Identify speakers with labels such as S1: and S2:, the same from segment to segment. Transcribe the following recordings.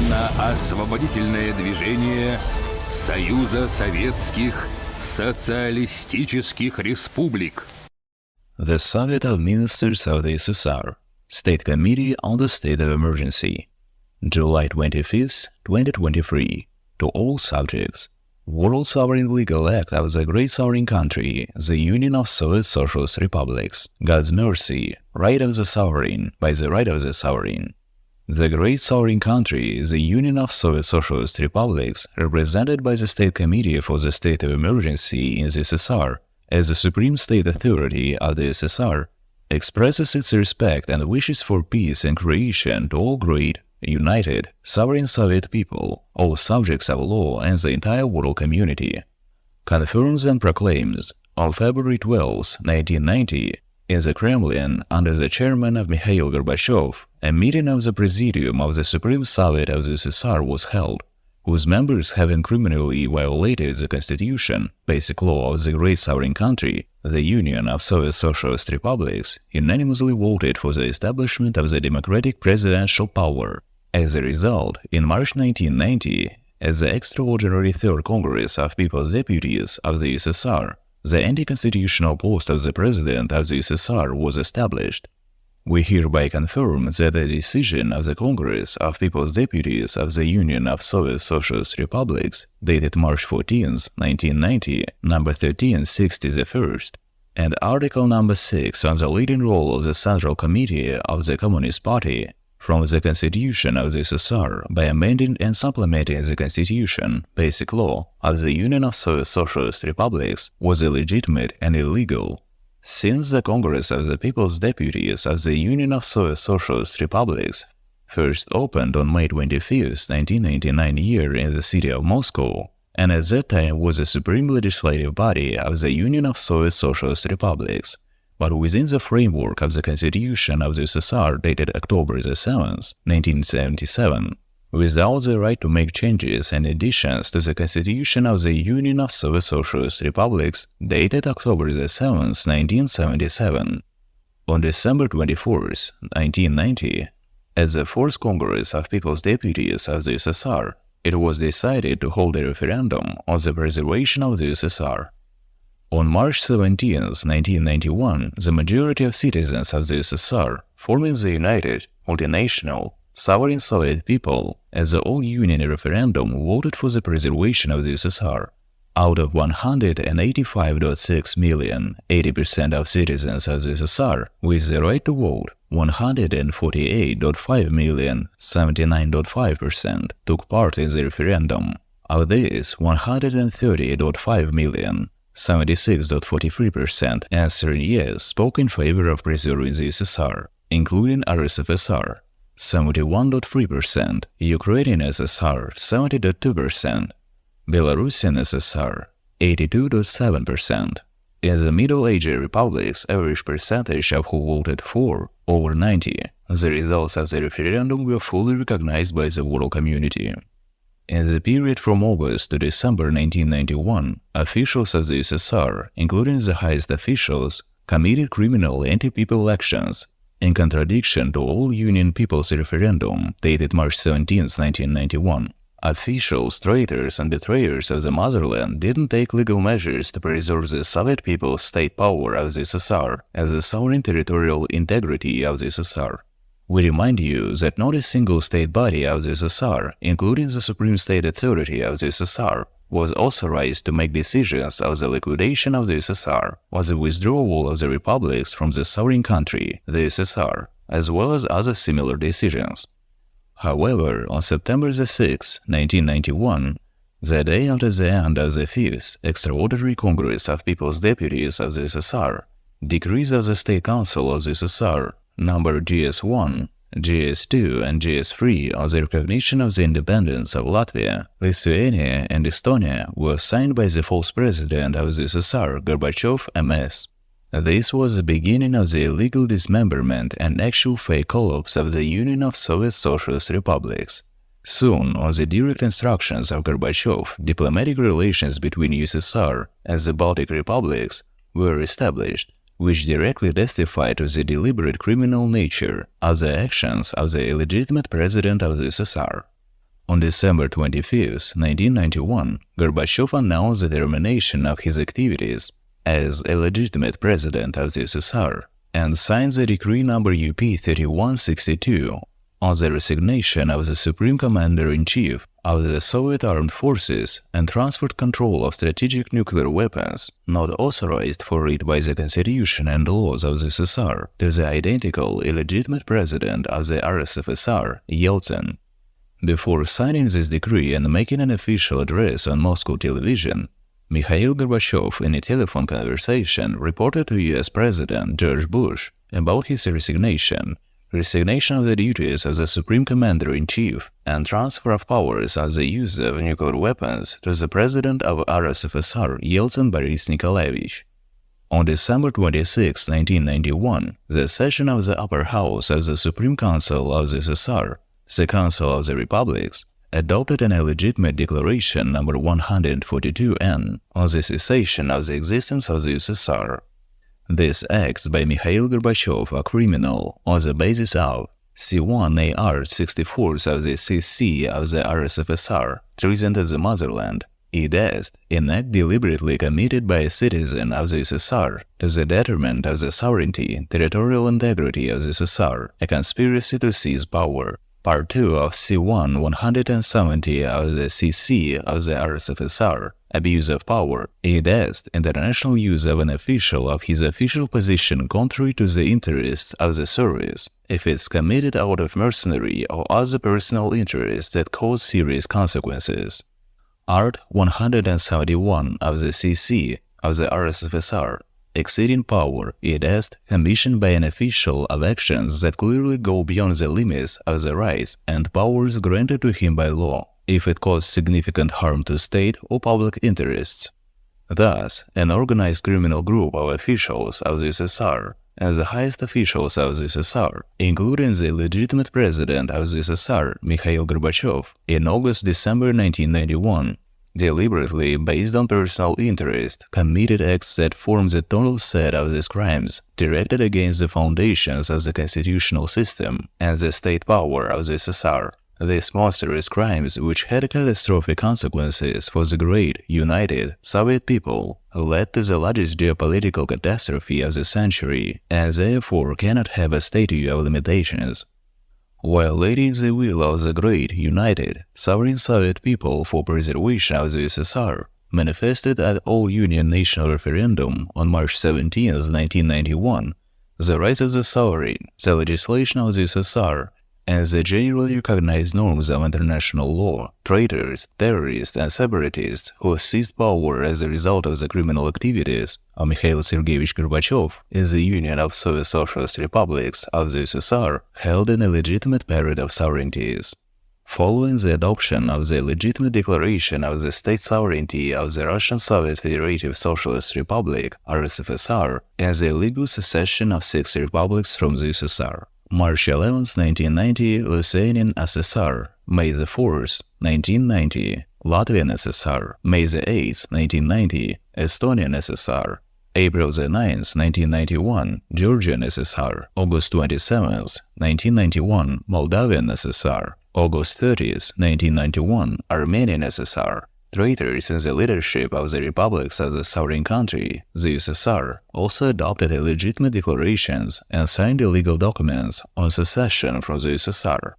S1: Народно-освободительное движение Союза Советских Социалистических Республик.
S2: The Soviet of Ministers of the USSR, State Committee on the State of Emergency, July 25, 2023. To all subjects, World Sovereign Legal Act of the Great Sovereign Country, the Union of Soviet Socialist Republics, God's mercy, right of the sovereign, by the right of the sovereign. The Great Sovereign Country, the Union of Soviet Socialist Republics, represented by the State Committee for the State of Emergency in the USSR, as the supreme state authority of the USSR, expresses its respect and wishes for peace and creation to all great, united, sovereign Soviet people, all subjects of law and the entire world community. Confirms and proclaims, on February 12, 1990, in the Kremlin, under the chairman of Mikhail Gorbachev, a meeting of the Presidium of the Supreme Soviet of the USSR was held, whose members, having criminally violated the Constitution, basic law of the Great Sovereign Country, the Union of Soviet Socialist Republics, unanimously voted for the establishment of the democratic presidential power. As a result, in March 1990, at the extraordinary Third Congress of People's Deputies of the USSR, the anti-constitutional post of the President of the USSR was established. We hereby confirm that the decision of the Congress of People's Deputies of the Union of Soviet Socialist Republics, dated March 14, 1990, number 1361, and Article number 6 on the leading role of the Central Committee of the Communist Party from the Constitution of the USSR by amending and supplementing the Constitution, basic law, of the Union of Soviet Socialist Republics was illegitimate and illegal. Since the Congress of the People's Deputies of the Union of Soviet Socialist Republics first opened on May 25, 1999 year in the city of Moscow, and at that time was the supreme legislative body of the Union of Soviet Socialist Republics, but within the framework of the Constitution of the USSR dated October 7, 1977, without the right to make changes and additions to the Constitution of the Union of Soviet Socialist Republics dated October 7, 1977. On December 24, 1990, at the Fourth Congress of People's Deputies of the USSR, it was decided to hold a referendum on the preservation of the USSR. On March 17, 1991, the majority of citizens of the USSR, forming the United, Multinational, Sovereign Soviet people, at the all-union referendum voted for the preservation of the USSR. Out of 185.6 million, 80% of citizens of the USSR with the right to vote, 148.5 million, 79.5%, took part in the referendum. Of this, 130.5 million, 76.43% answering yes spoke in favor of preserving the USSR, including RSFSR, 71.3%, Ukrainian SSR, 70.2%, Belarusian SSR, 82.7%. In the Middle Ages republics, average percentage of who voted for, over 90. The results of the referendum were fully recognized by the world community. In the period from August to December 1991, officials of the USSR, including the highest officials, committed criminal anti-people actions, in contradiction to all Union People's Referendum, dated March 17, 1991. Officials, traitors, and betrayers of the motherland didn't take legal measures to preserve the Soviet people's state power of the USSR and the sovereign territorial integrity of the USSR. We remind you that not a single state body of the USSR, including the Supreme State Authority of the USSR, was authorized to make decisions of the liquidation of the USSR or the withdrawal of the republics from the sovereign country, the USSR, as well as other similar decisions. However, on September 6, 1991, the day after the end of the Fifth Extraordinary Congress of People's Deputies of the USSR, decrees of the State Council of the USSR, number GS1, GS2, and GS3 on the recognition of the independence of Latvia, Lithuania, and Estonia were signed by the false president of the USSR, Gorbachev M. This was the beginning of the illegal dismemberment and actual fake collapse of the Union of Soviet Socialist Republics. Soon, on the direct instructions of Gorbachev, diplomatic relations between USSR and the Baltic republics were established, which directly testify to the deliberate criminal nature of the actions of the illegitimate president of the USSR. On December 25, 1991, Gorbachev announced the termination of his activities as illegitimate president of the USSR and signed the decree number UP 3162 on the resignation of the Supreme Commander-in-Chief of the Soviet Armed Forces and transferred control of strategic nuclear weapons, not authorized for it by the Constitution and laws of the USSR, to the identical illegitimate president of the RSFSR, Yeltsin. Before signing this decree and making an official address on Moscow television, Mikhail Gorbachev, in a telephone conversation, reported to US President George Bush about his resignation of the duties as the Supreme Commander-in-Chief, and transfer of powers of the use of nuclear weapons to the President of RSFSR, Yeltsin Boris Nikolaevich. On December 26, 1991, the session of the Upper House of the Supreme Council of the USSR, the Council of the Republics, adopted an illegitimate declaration number 142N on the cessation of the existence of the USSR. These acts by Mikhail Gorbachev are criminal on the basis of C1AR 64 of the CC of the RSFSR, treason to the motherland, i.e., an act deliberately committed by a citizen of the USSR to the detriment of the sovereignty, territorial integrity of the USSR, a conspiracy to seize power. Part 2 of C1 170 of the CC of the RSFSR, abuse of power, i.e., international use of an official of his official position contrary to the interests of the service, if it's committed out of mercenary or other personal interests that cause serious consequences. Art 171 of the CC of the RSFSR, exceeding power, i.e., commissioned by an official of actions that clearly go beyond the limits of the rights and powers granted to him by law, if it causes significant harm to state or public interests. Thus, an organized criminal group of officials of the USSR and the highest officials of the USSR, including the illegitimate president of the USSR, Mikhail Gorbachev, in August-December 1991, deliberately, based on personal interest, committed acts that form the total set of these crimes directed against the foundations of the constitutional system and the state power of the USSR. These monstrous crimes, which had catastrophic consequences for the great, united Soviet people, led to the largest geopolitical catastrophe of the century and therefore cannot have a statute of limitations. Violating the will of the great, united, sovereign Soviet people for preservation of the USSR, manifested at all-Union national referendum on March 17, 1991, the rights of the sovereign, the legislation of the USSR, and the generally recognized norms of international law, traitors, terrorists, and separatists who seized power as a result of the criminal activities of Mikhail Sergeyevich Gorbachev in the Union of Soviet Socialist Republics of the USSR held an illegitimate period of sovereignties. Following the adoption of the illegitimate declaration of the state sovereignty of the Russian Soviet Federative Socialist Republic, RSFSR, and the illegal secession of 6 republics from the USSR, March 11, 1990, Lithuanian SSR, May 4, 1990, Latvian SSR, May 8, 1990, Estonian SSR, April 9, 1991, Georgian SSR, August 27, 1991, Moldavian SSR, August 30, 1991, Armenian SSR. Traitors in the leadership of the republics of the sovereign country, the USSR, also adopted illegitimate declarations and signed illegal documents on secession from the USSR.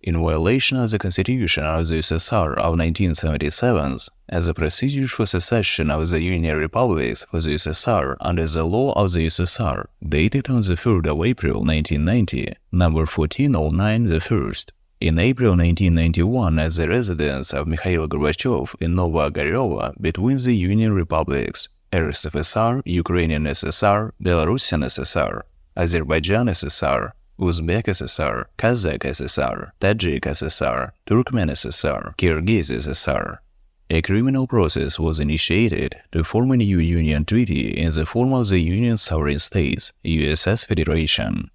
S2: In violation of the Constitution of the USSR of 1977, as a procedure for secession of the Union Republics for the USSR under the law of the USSR, dated on the 3rd of April 1990, number 1409 the 1st, in April 1991 at the residence of Mikhail Gorbachev in Nova Ogareva between the Union Republics, RSFSR, Ukrainian SSR, Belarusian SSR, Azerbaijan SSR, Uzbek SSR, Kazakh SSR, Tajik SSR, Turkmen SSR, Kyrgyz SSR. A criminal process was initiated to form a new union treaty in the form of the Union Sovereign States, USS Federation.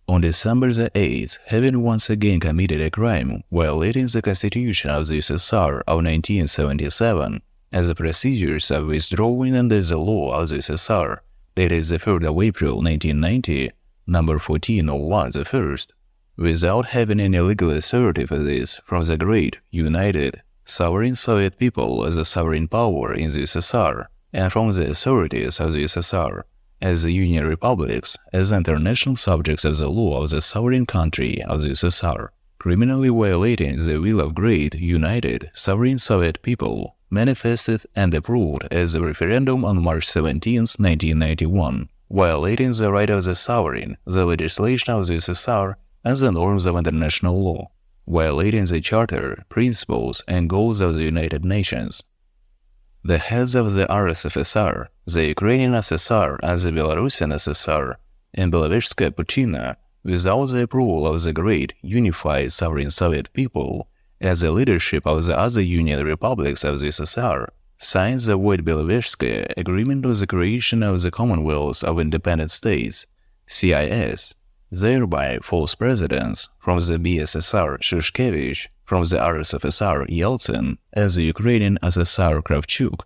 S2: On December 8, having once again committed a crime violating the Constitution of the USSR of 1977 and the procedures of withdrawing under the law of the USSR, dated the 3rd of April 1990, number 1401 the 1st, without having any legal authority for this from the great, united, sovereign Soviet people as a sovereign power in the USSR, and from the authorities of the USSR, as the Union Republics, as international subjects of the law of the sovereign country of the USSR, criminally violating the will of great, united, sovereign Soviet people, manifested and approved at the referendum on March 17, 1991, violating the right of the sovereign, the legislation of the USSR, and the norms of international law, violating the charter, principles, and goals of the United Nations. The heads of the RSFSR, the Ukrainian SSR, and the Belarusian SSR, and Belovezhskaya Puchina, without the approval of the great, unified sovereign Soviet people, as the leadership of the other Union Republics of the USSR, signed the Void Belovezhskaya Agreement on the creation of the Commonwealth of Independent States, CIS, thereby false presidents from the BSSR Shushkevich, from the RSFSR Yeltsin, and the Ukrainian SSR Kravchuk,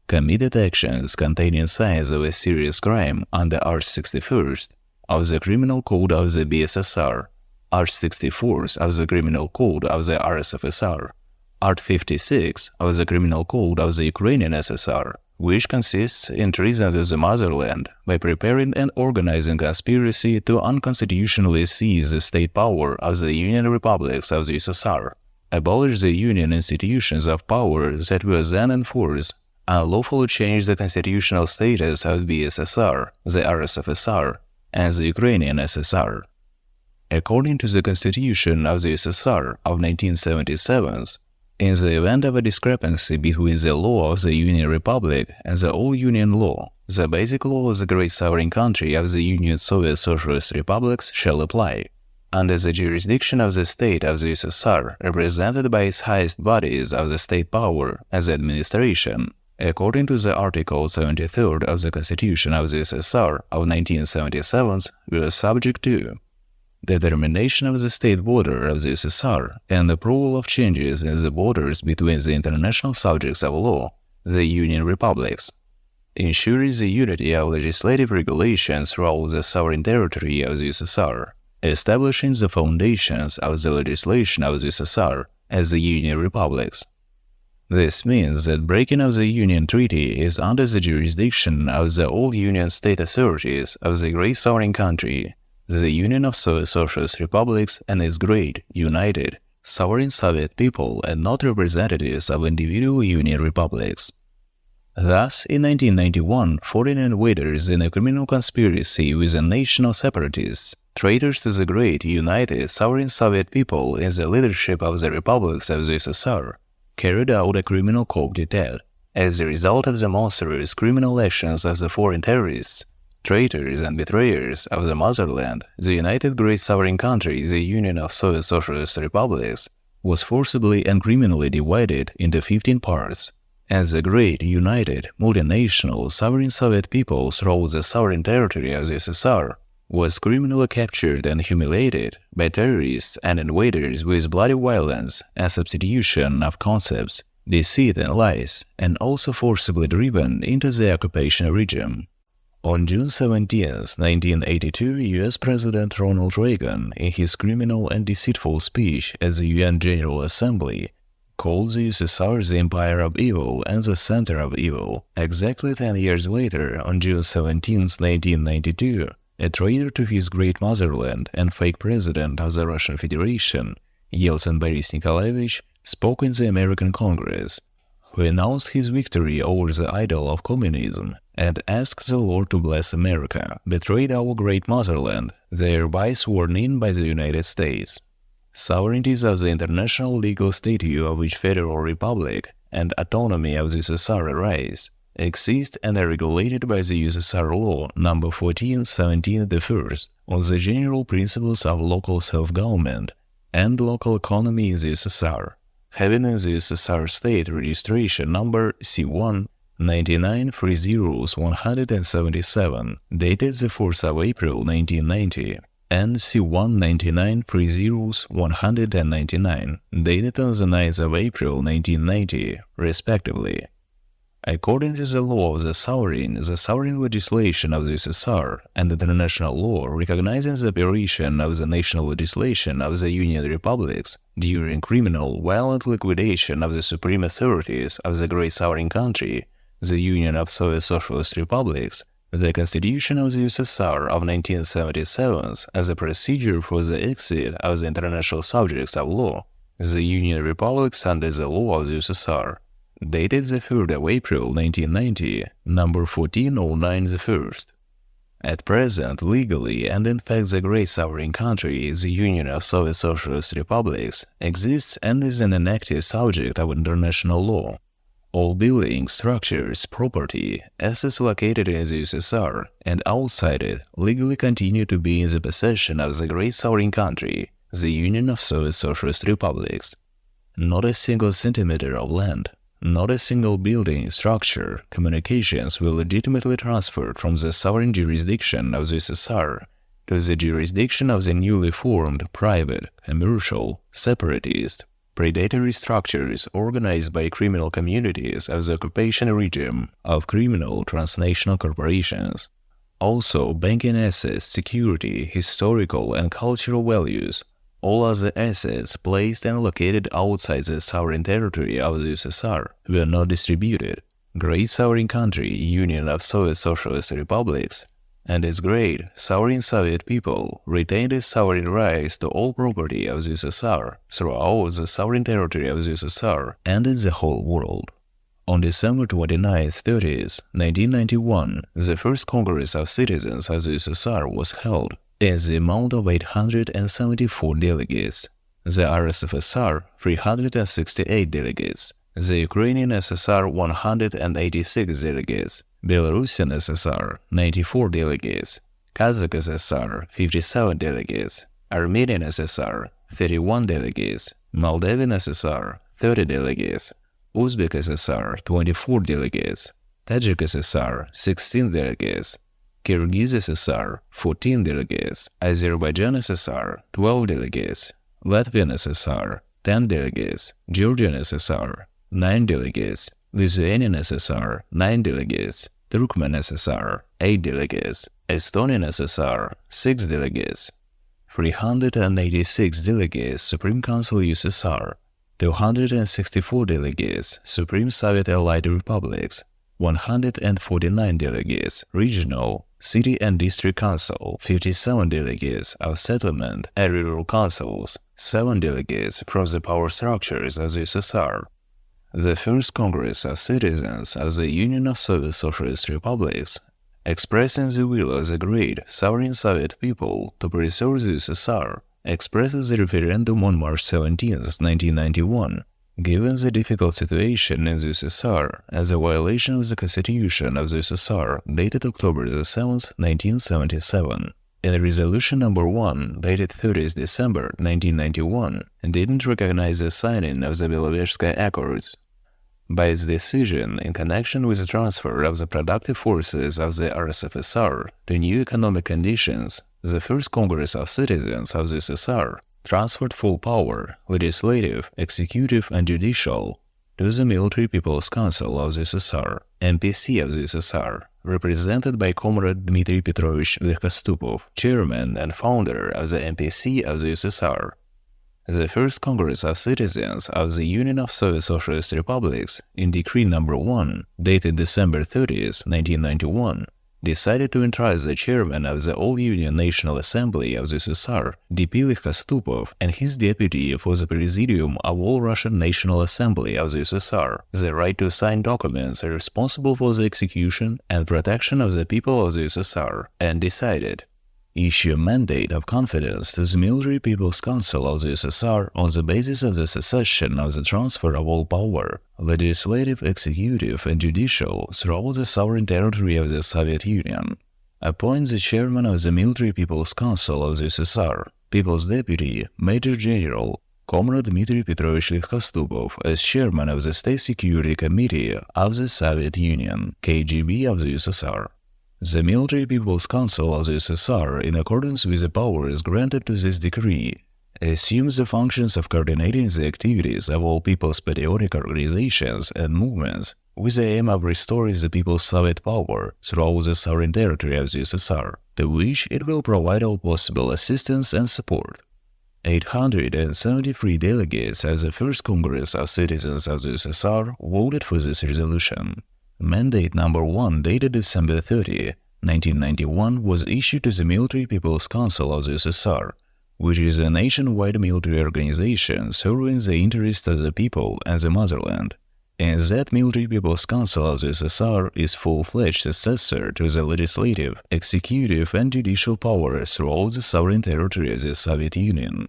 S2: committed actions containing signs of a serious crime under Art 61st of the Criminal Code of the BSSR, Art 64th of the Criminal Code of the RSFSR, Art 56 of the Criminal Code of the Ukrainian SSR, which consists in treason to the motherland by preparing and organizing conspiracy to unconstitutionally seize the state power of the Union Republics of the USSR, abolish the Union institutions of power that were then in force, unlawfully change the constitutional status of BSSR, the RSFSR, and the Ukrainian SSR. According to the Constitution of the USSR of 1977, in the event of a discrepancy between the law of the Union Republic and the all-Union law, the basic law of the great sovereign country of the Union Soviet Socialist Republics shall apply, under the jurisdiction of the state of the USSR, represented by its highest bodies of the state power as administration, according to the Article 73 of the Constitution of the USSR of 1977, were subject to determination of the state border of the USSR and approval of changes in the borders between the international subjects of law, the Union Republics, ensuring the unity of legislative regulations throughout the sovereign territory of the USSR, establishing the foundations of the legislation of the USSR as the Union Republics. This means that breaking of the Union Treaty is under the jurisdiction of the all-Union state authorities of the great sovereign country, the Union of Soviet Socialist Republics, and its great, united, sovereign Soviet people, and not representatives of individual Union Republics. Thus, in 1991, foreign invaders in a criminal conspiracy with the national separatists, traitors to the great, united, sovereign Soviet people in the leadership of the republics of the USSR, carried out a criminal coup d'etat. As a result of the monstrous criminal actions of the foreign terrorists, traitors and betrayers of the motherland, the united great sovereign country, the Union of Soviet Socialist Republics, was forcibly and criminally divided into 15 parts, and the great, united, multinational, sovereign Soviet people throughout the sovereign territory of the USSR was criminally captured and humiliated by terrorists and invaders with bloody violence and substitution of concepts, deceit and lies, and also forcibly driven into the occupation regime. On June 17, 1982, US President Ronald Reagan, in his criminal and deceitful speech at the UN General Assembly, called the USSR the empire of evil and the center of evil. Exactly 10 years later, on June 17, 1992, a traitor to his great motherland and fake president of the Russian Federation, Yeltsin Boris Nikolaevich, spoke in the American Congress, who announced his victory over the idol of communism and asked the Lord to bless America, betrayed our great motherland, thereby sworn in by the United States. Sovereignties of the international legal statute of each federal republic and autonomy of the USSR arise, exist and are regulated by the USSR Law No. 14/17 on the general principles of local self-government and local economy in the USSR, having in the USSR state registration number C1 9930-177, dated the 4th of April 1990, and C1 9930-199, dated on the 9th of April 1990, respectively. According to the law of the sovereign legislation of the USSR and international law recognizing the operation of the national legislation of the Union Republics during criminal, violent liquidation of the supreme authorities of the great sovereign country, the Union of Soviet Socialist Republics, the Constitution of the USSR of 1977 as a procedure for the exit of the international subjects of law, the Union Republics under the law of the USSR, dated the 3rd of April 1990, number 1409 the 1st. At present, legally and in fact the great sovereign country, the Union of Soviet Socialist Republics, exists and is an inactive subject of international law. All buildings, structures, property, assets located in the USSR and outside it legally continue to be in the possession of the great sovereign country, the Union of Soviet Socialist Republics. Not a single centimeter of land, not a single building, structure, communications will legitimately transferred from the sovereign jurisdiction of the USSR to the jurisdiction of the newly formed private, commercial, separatist, predatory structures organized by criminal communities of the occupation regime of criminal transnational corporations. Also, banking assets, security, historical and cultural values, all other assets placed and located outside the sovereign territory of the USSR were not distributed. Great sovereign country, Union of Soviet Socialist Republics, and its great sovereign Soviet people retained its sovereign rights to all property of the USSR throughout the sovereign territory of the USSR and in the whole world. On December 29-30, 1991, the first Congress of Citizens of the USSR was held in the amount of 874 delegates, the RSFSR 368 delegates, the Ukrainian SSR 186 delegates, Belarusian SSR 94 delegates, Kazakh SSR 57 delegates, Armenian SSR 31 delegates, Moldavian SSR 30 delegates, Uzbek SSR 24 delegates, Tajik SSR 16 delegates, Kyrgyz SSR 14 delegates, Azerbaijan SSR 12 delegates, Latvian SSR 10 delegates, Georgian SSR 9 delegates, Lithuanian SSR 9 delegates, Turkmen SSR 8 delegates, Estonian SSR 6 delegates, 386 delegates Supreme Council USSR, 264 delegates Supreme Soviet Allied Republics, 149 delegates Regional, City and District Council, 57 delegates of Settlement and Rural Councils, 7 delegates from the power structures of the USSR. The first Congress of Citizens of the Union of Soviet Socialist Republics, expressing the will of the great sovereign Soviet people to preserve the USSR, expresses the referendum on March 17, 1991, given the difficult situation in the USSR as a violation of the Constitution of the USSR dated October 7, 1977. In Resolution No. 1, dated 30 December 1991, didn't recognize the signing of the Belovezhskaya Accords. By its decision in connection with the transfer of the productive forces of the RSFSR to new economic conditions, the first Congress of Citizens of the USSR transferred full power, legislative, executive and judicial, to the Military People's Council of the USSR, MPC of the USSR, represented by Comrade Dmitry Petrovich Verkhostupov, chairman and founder of the MPC of the USSR. The first Congress of Citizens of the Union of Soviet Socialist Republics, in Decree No. 1, dated December 30, 1991, decided to entrust the chairman of the All-Union National Assembly of the USSR, D.P. Verkhostupov, and his deputy for the Presidium of All-Russian National Assembly of the USSR, the right to sign documents responsible for the execution and protection of the people of the USSR, and decided issue a mandate of confidence to the Military People's Council of the USSR on the basis of the cessation of the transfer of all power, legislative, executive, and judicial throughout the sovereign territory of the Soviet Union. Appoint the chairman of the Military People's Council of the USSR, People's Deputy, Major General, Comrade Dmitry Petrovich Verkhostupov as chairman of the State Security Committee of the Soviet Union, KGB of the USSR. The Military People's Council of the USSR, in accordance with the powers granted to this decree, assumes the functions of coordinating the activities of all people's patriotic organizations and movements with the aim of restoring the people's Soviet power throughout the sovereign territory of the USSR, to which it will provide all possible assistance and support. 873 delegates at the First Congress of Citizens of the USSR voted for this resolution. Mandate number 1, dated December 30, 1991, was issued to the Military People's Council of the USSR, which is a nationwide military organization serving the interests of the people and the motherland. And that Military People's Council of the USSR is full-fledged successor to the legislative, executive, and judicial powers throughout the sovereign territory of the Soviet Union.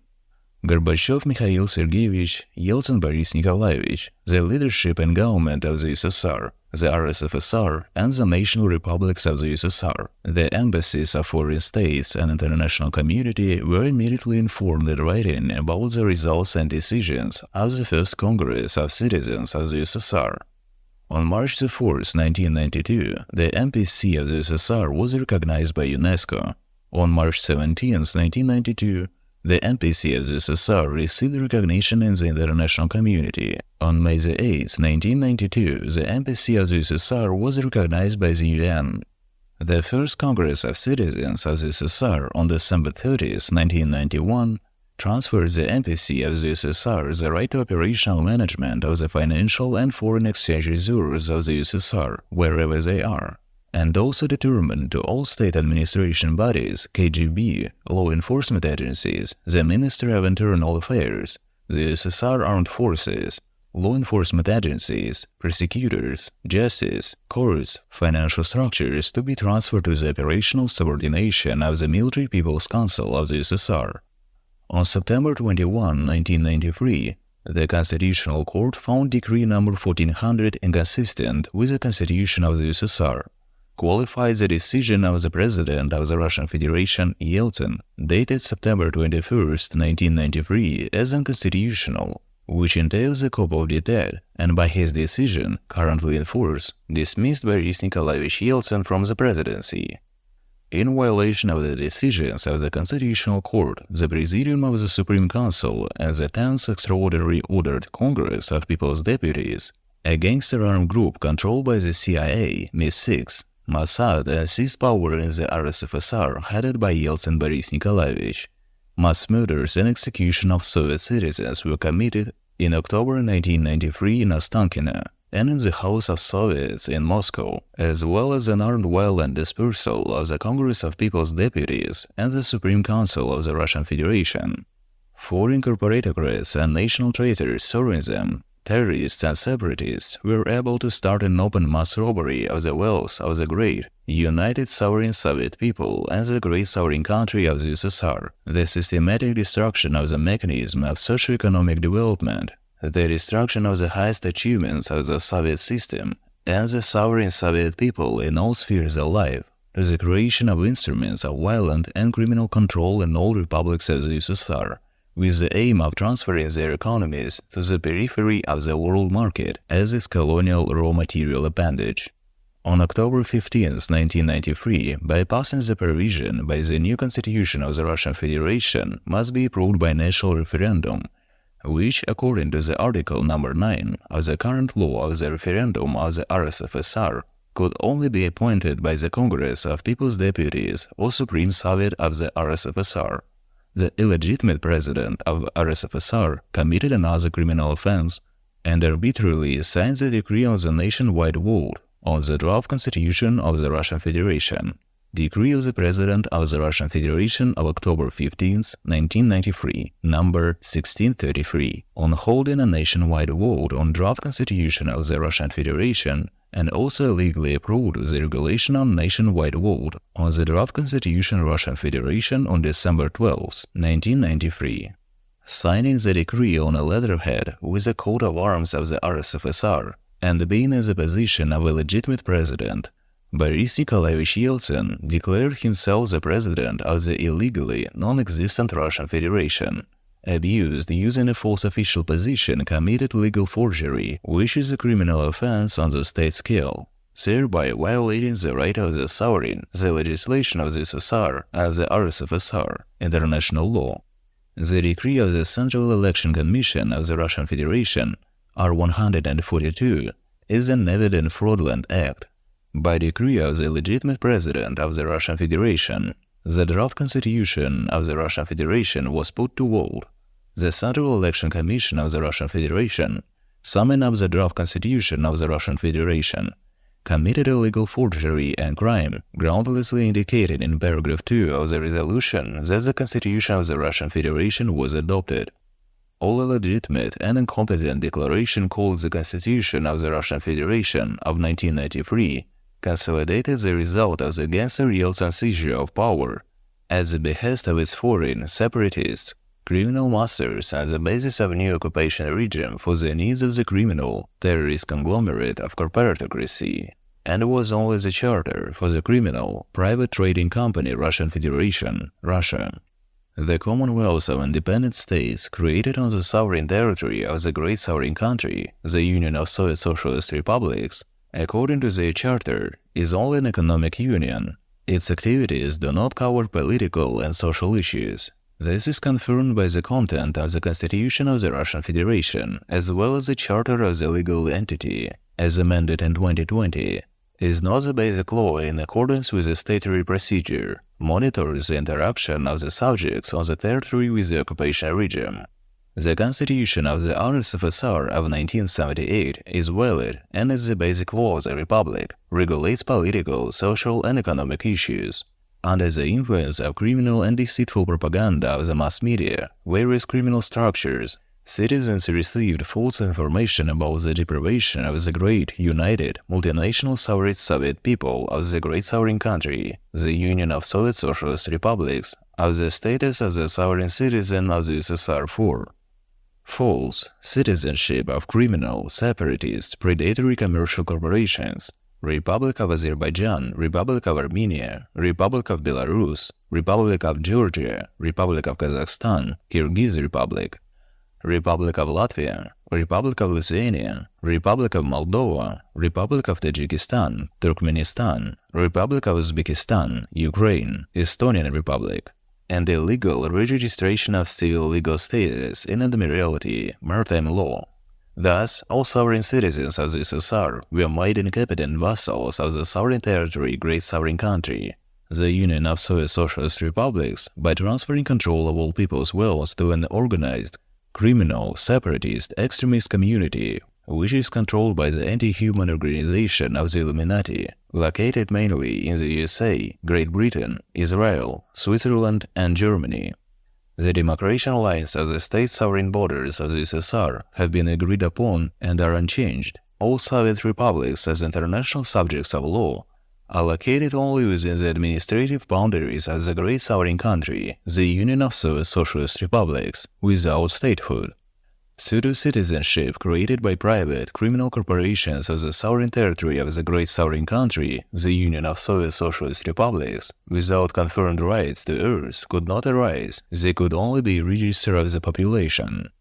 S2: Gorbachev Mikhail Sergeyevich, Yeltsin Boris Nikolaevich, the leadership and government of the USSR, the RSFSR, and the national republics of the USSR, the embassies of foreign states and international community were immediately informed in writing about the results and decisions of the First Congress of Citizens of the USSR. On March 4, 1992, the MPC of the USSR was recognized by UNESCO. On March 17, 1992, the MPC of the USSR received recognition in the international community. On May 8, 1992, the MPC of the USSR was recognized by the UN. The First Congress of Citizens of the USSR on December 30, 1991, transferred the MPC of the USSR the right to operational management of the financial and foreign exchange reserves of the USSR, wherever they are, and also determined to all state administration bodies, KGB, law enforcement agencies, the Ministry of Internal Affairs, the USSR Armed Forces, law enforcement agencies, prosecutors, justice, courts, financial structures to be transferred to the operational subordination of the Military People's Council of the USSR. On September 21, 1993, the Constitutional Court found Decree number 1400 inconsistent with the Constitution of the USSR, qualified the decision of the President of the Russian Federation, Yeltsin, dated September 21, 1993, as unconstitutional, which entails the coup d'etat, and by his decision, currently in force, dismissed Boris Nikolaevich Yeltsin from the presidency. In violation of the decisions of the Constitutional Court, the Presidium of the Supreme Council and the 10th Extraordinary Ordered Congress of People's Deputies, a gangster-armed group controlled by the CIA, MI6, Mossad, and seized power in the RSFSR headed by Yeltsin Boris Nikolaevich. Mass murders and execution of Soviet citizens were committed in October 1993 in Ostankino and in the House of Soviets in Moscow, as well as an armed violent dispersal of the Congress of People's Deputies and the Supreme Council of the Russian Federation. Foreign corporatocrats and national traitors serving them, terrorists and separatists, were able to start an open mass robbery of the wealth of the great, united sovereign Soviet people and the great sovereign country of the USSR, the systematic destruction of the mechanism of socio-economic development, the destruction of the highest achievements of the Soviet system, and the sovereign Soviet people in all spheres of life, to the creation of instruments of violent and criminal control in all republics of the USSR, with the aim of transferring their economies to the periphery of the world market as its colonial raw material appendage. On October 15, 1993, bypassing the provision by the new constitution of the Russian Federation must be approved by national referendum, which, according to the Article number 9 of the current law of the referendum of the RSFSR, could only be appointed by the Congress of People's Deputies or Supreme Soviet of the RSFSR. The illegitimate president of RSFSR committed another criminal offense and arbitrarily signed the decree on the nationwide vote on the draft constitution of the Russian Federation, Decree of the President of the Russian Federation of October 15, 1993, number 1633, on holding a nationwide vote on draft constitution of the Russian Federation, and also legally approved the regulation on nationwide vote on the draft constitution of Russian Federation on December 12, 1993. Signing the decree on a letterhead with the coat of arms of the RSFSR and being in the position of a legitimate president, Boris Nikolaevich Yeltsin declared himself the president of the illegally non-existent Russian Federation, abused using a false official position, committed legal forgery, which is a criminal offense on the state scale, thereby violating the right of the sovereign, the legislation of the USSR and the RSFSR, international law. The decree of the Central Election Commission of the Russian Federation, R142, is an evident fraudulent act. By decree of the legitimate President of the Russian Federation, the draft Constitution of the Russian Federation was put to vote. The Central Election Commission of the Russian Federation summoned up the draft Constitution of the Russian Federation, committed illegal forgery and crime, groundlessly indicated in paragraph 2 of the resolution that the Constitution of the Russian Federation was adopted. All illegitimate and incompetent declaration called the Constitution of the Russian Federation of 1993 consolidated the result of the gangster Yeltsin seizure of power at the behest of its foreign, separatist, criminal masters as the basis of new occupation regime for the needs of the criminal, terrorist conglomerate of corporatocracy, and was only the charter for the criminal, private trading company Russian Federation, Russia. The Commonwealth of Independent States created on the sovereign territory of the Great Sovereign Country, the Union of Soviet Socialist Republics, according to their charter, is only an economic union. Its activities do not cover political and social issues. This is confirmed by the content of the Constitution of the Russian Federation, as well as the charter of the legal entity, as amended in 2020, is not the basic law in accordance with the statutory procedure, monitors the interaction of the subjects on the territory with the occupation regime. The Constitution of the USSR of 1978 is valid and is the basic law of the Republic, regulates political, social, and economic issues. Under the influence of criminal and deceitful propaganda of the mass media, various criminal structures, citizens received false information about the deprivation of the great, united, multinational sovereign Soviet people of the Great Sovereign Country, the Union of Soviet Socialist Republics, of the status of the sovereign citizen of the USSR. 4. False citizenship of criminal, separatist, predatory commercial corporations, Republic of Azerbaijan, Republic of Armenia, Republic of Belarus, Republic of Georgia, Republic of Kazakhstan, Kyrgyz Republic, Republic of Latvia, Republic of Lithuania, Republic of Moldova, Republic of Tajikistan, Turkmenistan, Republic of Uzbekistan, Ukraine, Estonian Republic, and illegal re-registration of civil legal status in Admiralty, maritime law. Thus, all sovereign citizens of the USSR were made incompetent vassals of the sovereign territory Great Sovereign Country, the Union of Soviet Socialist Republics, by transferring control of all people's wealth to an organized, criminal, separatist, extremist community, which is controlled by the anti-human organization of the Illuminati, located mainly in the USA, Great Britain, Israel, Switzerland, and Germany. The demarcation lines of the state sovereign borders of the USSR have been agreed upon and are unchanged. All Soviet republics as international subjects of law are located only within the administrative boundaries of the Great Sovereign Country, the Union of Soviet Socialist Republics, without statehood. Pseudo-citizenship created by private, criminal corporations of the sovereign territory of the Great Sovereign Country, the Union of Soviet Socialist Republics, without confirmed rights to earth could not arise. They could only be registered of the population.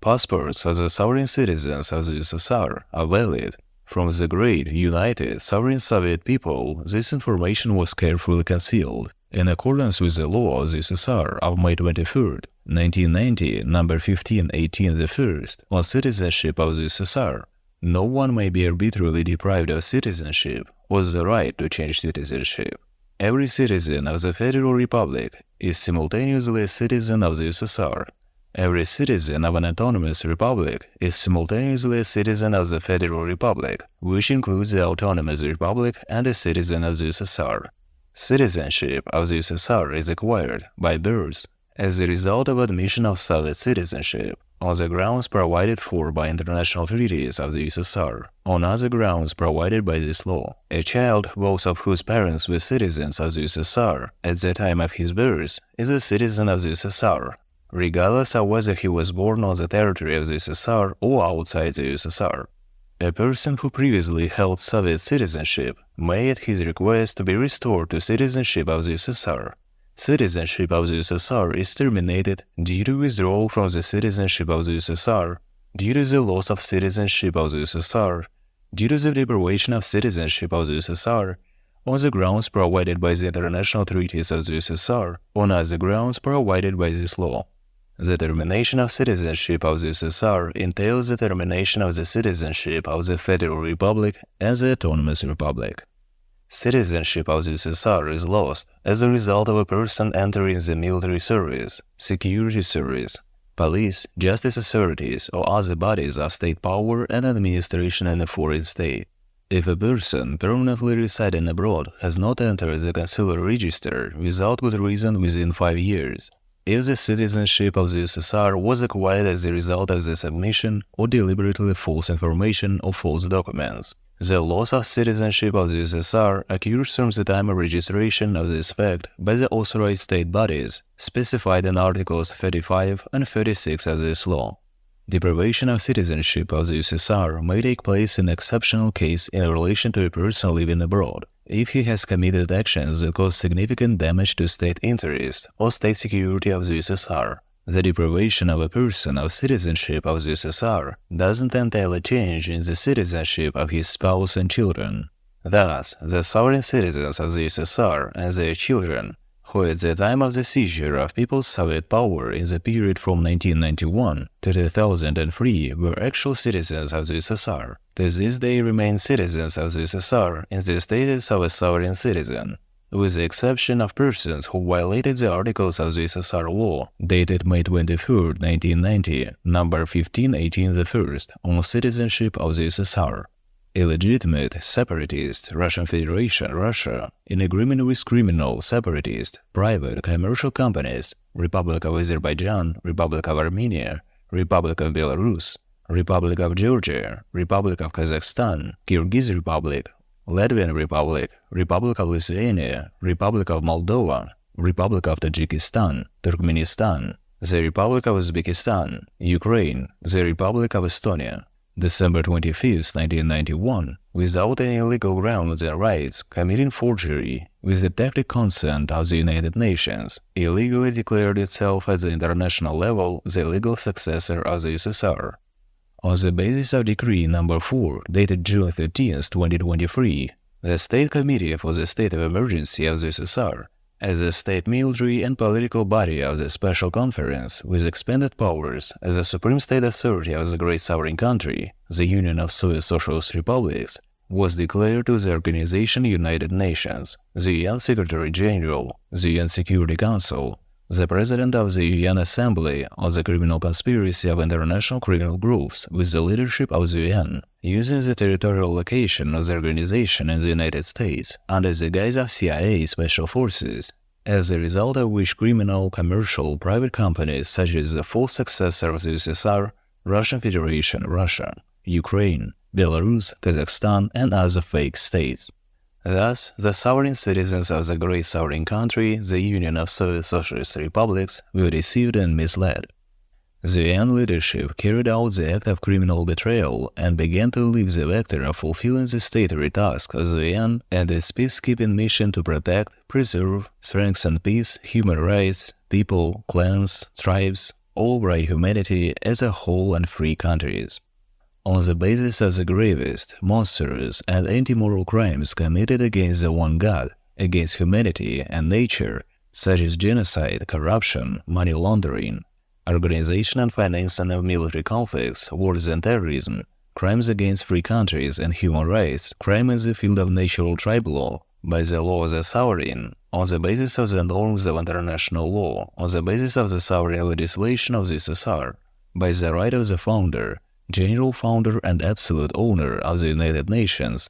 S2: Passports of the sovereign citizens of the USSR are valid. From the great, united, sovereign Soviet people, this information was carefully concealed. In accordance with the law of the USSR of May 23, 1990, number 1518 the first, on citizenship of the USSR, no one may be arbitrarily deprived of citizenship or the right to change citizenship. Every citizen of the Federal Republic is simultaneously a citizen of the USSR. Every citizen of an autonomous republic is simultaneously a citizen of the Federal Republic, which includes the autonomous republic and a citizen of the USSR. Citizenship of the USSR is acquired by birth as the result of admission of Soviet citizenship, on the grounds provided for by international treaties of the USSR, on other grounds provided by this law. A child, both of whose parents were citizens of the USSR at the time of his birth, is a citizen of the USSR, regardless of whether he was born on the territory of the USSR or outside the USSR. A person who previously held Soviet citizenship may at his request be restored to citizenship of the USSR. Citizenship of the USSR is terminated due to withdrawal from the citizenship of the USSR, due to the loss of citizenship of the USSR, due to the deprivation of citizenship of the USSR, on the grounds provided by the international treaties of the USSR, on other grounds provided by this law. The termination of citizenship of the USSR entails the termination of the citizenship of the Federal Republic as the Autonomous Republic. Citizenship of the USSR is lost as a result of a person entering the military service, security service, police, justice authorities, or other bodies of state power and administration in a foreign state. If a person permanently residing abroad has not entered the consular register without good reason within 5 years, if the citizenship of the USSR was acquired as a result of the submission or deliberately false information or false documents, the loss of citizenship of the USSR occurs from the time of registration of this fact by the authorized state bodies specified in Articles 35 and 36 of this law. Deprivation of citizenship of the USSR may take place in exceptional case in relation to a person living abroad, if he has committed actions that cause significant damage to state interests or state security of the USSR. The deprivation of a person of citizenship of the USSR doesn't entail a change in the citizenship of his spouse and children. Thus, the sovereign citizens of the USSR and their children, who at the time of the seizure of People's Soviet power in the period from 1991 to 2003 were actual citizens of the USSR, to this day remain citizens of the USSR in the status of a sovereign citizen, with the exception of persons who violated the articles of the USSR law, dated May 23, 1990, number 1518 on citizenship of the USSR. Illegitimate, separatist, Russian Federation, Russia, in agreement with criminal, separatist, private, commercial companies, Republic of Azerbaijan, Republic of Armenia, Republic of Belarus, Republic of Georgia, Republic of Kazakhstan, Kyrgyz Republic, Latvian Republic, Republic of Lithuania, Republic of Moldova, Republic of Tajikistan, Turkmenistan, the Republic of Uzbekistan, Ukraine, the Republic of Estonia, December 25, 1991, without any legal grounds and rights, committing forgery, with the tacit consent of the United Nations, illegally declared itself at the international level the legal successor of the USSR. On the basis of Decree No. 4, dated June 13, 2023, the State Committee for the State of Emergency of the USSR, as a state military and political body of the Special Conference with expanded powers as a supreme state authority of the great sovereign country, the Union of Soviet Socialist Republics, was declared to the Organization United Nations, the UN Secretary-General, the UN Security Council, the President of the UN Assembly on the criminal conspiracy of international criminal groups with the leadership of the UN, using the territorial location of the organization in the United States under the guise of CIA special forces, as a result of which criminal, commercial, private companies such as the fourth successor of the USSR, Russian Federation, Russia, Ukraine, Belarus, Kazakhstan, and other fake states. Thus, the sovereign citizens of the great sovereign country, the Union of Soviet Socialist Republics, were deceived and misled. The UN leadership carried out the act of criminal betrayal and began to leave the vector of fulfilling the statutory task of the UN and its peacekeeping mission to protect, preserve, strengthen peace, human rights, people, clans, tribes, all right humanity as a whole and free countries. On the basis of the gravest, monstrous, and anti-moral crimes committed against the one God, against humanity and nature, such as genocide, corruption, money laundering, organization and financing of military conflicts, wars and terrorism, crimes against free countries and human rights, crime in the field of natural tribe law, by the law of the sovereign, on the basis of the norms of international law, on the basis of the sovereign legislation of the USSR, by the right of the founder, general founder and absolute owner of the United Nations,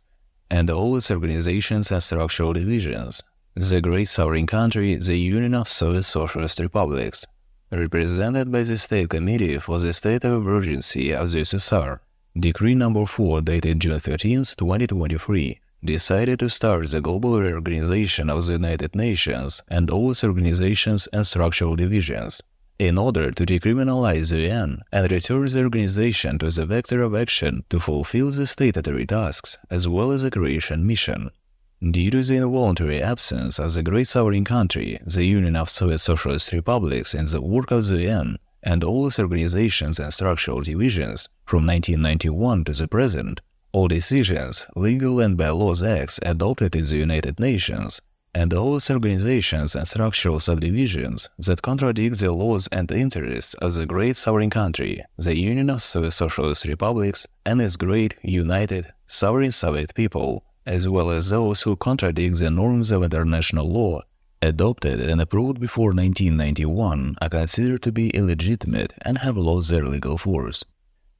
S2: and all its organizations and structural divisions, the great sovereign country, the Union of Soviet Socialist Republics, represented by the State Committee for the State of Emergency of the USSR, Decree No. 4 dated June 13, 2023, decided to start the global reorganization of the United Nations and all its organizations and structural divisions, in order to decriminalize the UN and return the organization to the vector of action to fulfill the statutory tasks as well as the creation mission. Due to the involuntary absence of the great sovereign country, the Union of Soviet Socialist Republics in the work of the UN and all its organizations and structural divisions from 1991 to the present, all decisions, legal and by laws acts adopted in the United Nations, and all its organizations and structural subdivisions that contradict the laws and interests of the great sovereign country, the Union of Soviet Socialist Republics, and its great, united, sovereign Soviet people, as well as those who contradict the norms of international law, adopted and approved before 1991, are considered to be illegitimate and have lost their legal force.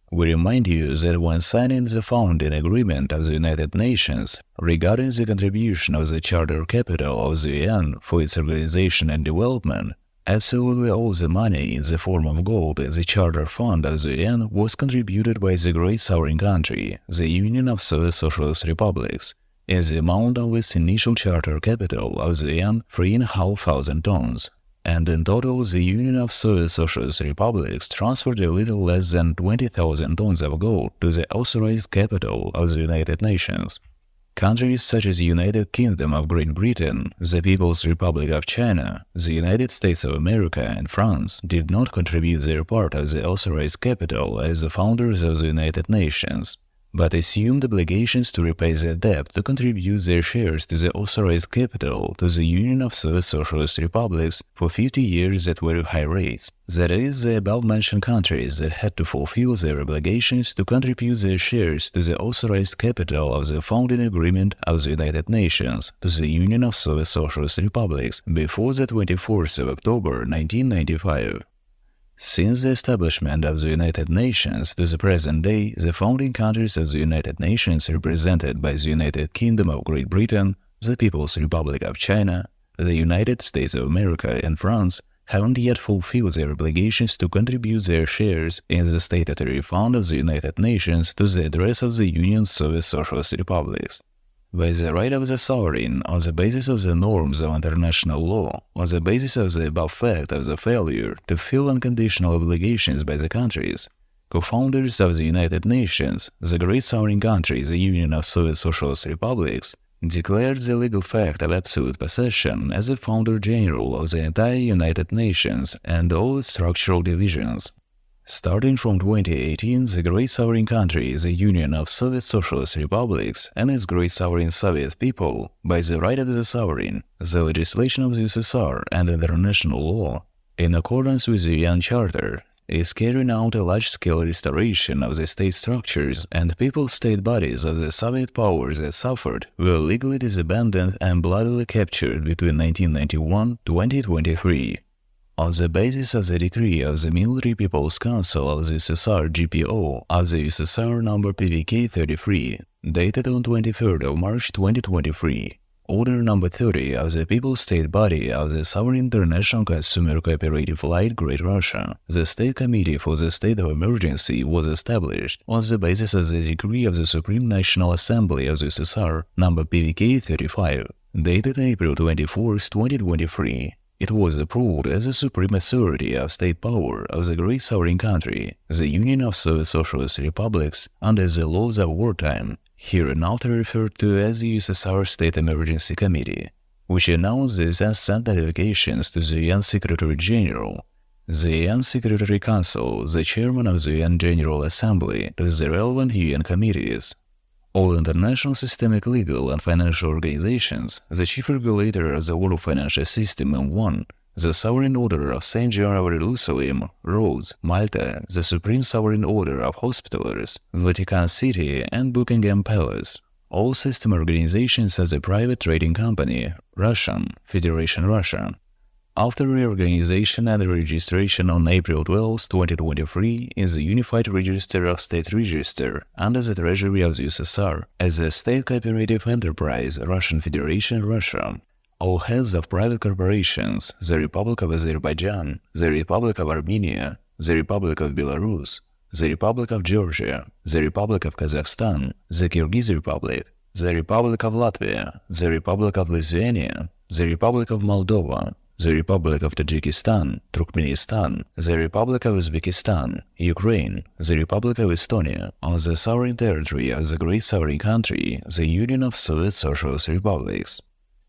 S2: We remind you that when signing the founding agreement of the United Nations regarding the contribution of the charter capital of the UN for its organization and development, absolutely all the money in the form of gold in the charter fund of the UN was contributed by the great sovereign country, the Union of Soviet Socialist Republics, in the amount of its initial charter capital of the UN 3,500 tons. And in total, the Union of Soviet Socialist Republics transferred a little less than 20,000 tons of gold to the authorized capital of the United Nations. Countries such as the United Kingdom of Great Britain, the People's Republic of China, the United States of America, and France did not contribute their part of the authorized capital as the founders of the United Nations, but assumed obligations to repay their debt to contribute their shares to the authorized capital to the Union of Soviet Socialist Republics for 50 years at very high rates. That is, the above-mentioned countries that had to fulfill their obligations to contribute their shares to the authorized capital of the founding agreement of the United Nations to the Union of Soviet Socialist Republics before the 24th of October 1995. Since the establishment of the United Nations to the present day, the founding countries of the United Nations represented by the United Kingdom of Great Britain, the People's Republic of China, the United States of America, and France haven't yet fulfilled their obligations to contribute their shares in the statutory fund of the United Nations to the address of the Union's Soviet Socialist Republics. By the right of the sovereign, on the basis of the norms of international law, on the basis of the above fact of the failure to fill unconditional obligations by the countries, co-founders of the United Nations, the great sovereign country, the Union of Soviet Socialist Republics, declared the legal fact of absolute possession as the founder-general of the entire United Nations and all its structural divisions. Starting from 2018, the great sovereign country, the Union of Soviet Socialist Republics, and its great sovereign Soviet people, by the right of the sovereign, the legislation of the USSR and international law, in accordance with the UN Charter, is carrying out a large-scale restoration of the state structures and people-state bodies of the Soviet powers that suffered, were legally disbanded and bloodily captured between 1991 to 2023. On the basis of the decree of the Military People's Council of the USSR GPO of the USSR number PVK 33, dated on 23rd of March 2023, Order number 30 of the People's State Body of the Sovereign International Consumer Cooperative Light Great Russia, the State Committee for the State of Emergency was established on the basis of the decree of the Supreme National Assembly of the USSR number PVK 35, dated April 24, 2023. It was approved as the supreme authority of state power of the great sovereign country, the Union of Soviet Socialist Republics, under the laws of wartime, hereinafter referred to as the USSR State Emergency Committee, which announced this and sent notifications to the UN Secretary-General, the UN Secretary Council, the Chairman of the UN General Assembly, to the relevant UN committees. All international systemic legal and financial organizations, the chief regulator of the world financial system M1, the Sovereign Order of St. John of Jerusalem, Rhodes, Malta, the Supreme Sovereign Order of Hospitallers, Vatican City, and Buckingham Palace. All system organizations of the private trading company, Russian, Federation Russia. After reorganization and registration on April 12, 2023, in the Unified Register of State Register under the Treasury of the USSR as a state cooperative enterprise, Russian Federation Russia, all heads of private corporations, the Republic of Azerbaijan, the Republic of Armenia, the Republic of Belarus, the Republic of Georgia, the Republic of Kazakhstan, the Kyrgyz Republic, the Republic of Latvia, the Republic of Lithuania, the Republic of Moldova, the Republic of Tajikistan, Turkmenistan, the Republic of Uzbekistan, Ukraine, the Republic of Estonia, on the sovereign territory of the great sovereign country, the Union of Soviet Socialist Republics.